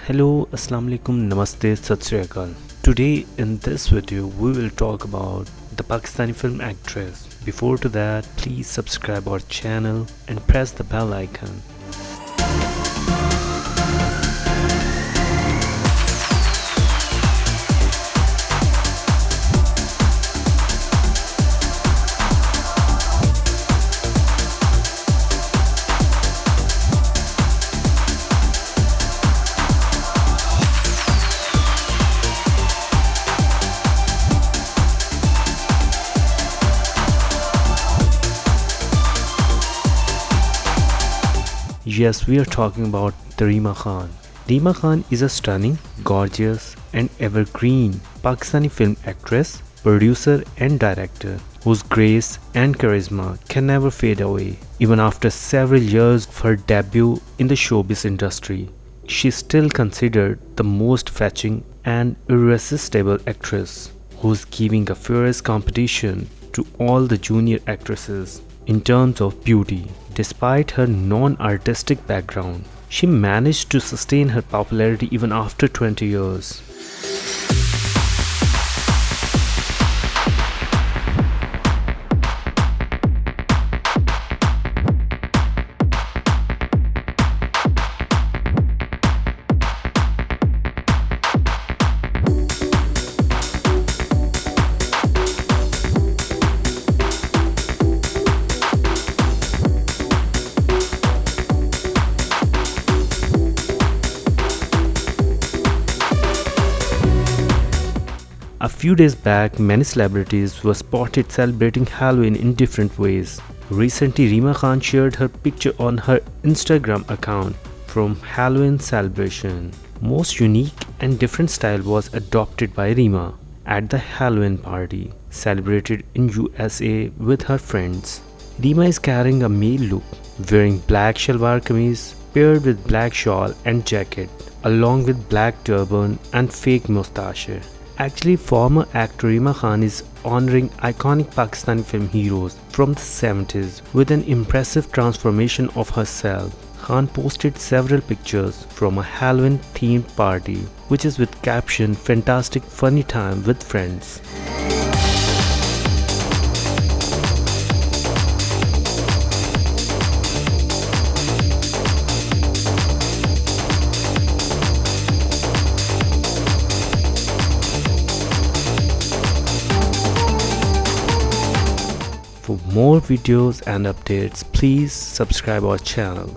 Hello, Assalamu alaikum, Namaste, Sat Sri Akal. Today in this video we will talk about the Pakistani film actress. Before to that, please subscribe our channel and press the bell icon. Yes, we are talking about the Reema Khan. Reema Khan is a stunning, gorgeous and evergreen Pakistani film actress, producer and director whose grace and charisma can never fade away. Even after several years of her debut in the showbiz industry, she is still considered the most fetching and irresistible actress who's giving a fierce competition to all the junior actresses in terms of beauty. Despite her non-artistic background, she managed to sustain her popularity even after 20 years. A few days back, many celebrities were spotted celebrating Halloween in different ways. Recently, Reema Khan shared her picture on her Instagram account from Halloween celebration. Most unique and different style was adopted by Reema at the Halloween party celebrated in USA with her friends. Reema is carrying a male look, wearing black shalwar kameez paired with black shawl and jacket, along with black turban and fake moustache. Actually, former actor Reema Khan is honoring iconic Pakistani film heroes from the 70s with an impressive transformation of herself. Khan posted several pictures from a Halloween themed party, which is with caption "Fantastic funny time with friends." For more videos and updates, please subscribe our channel.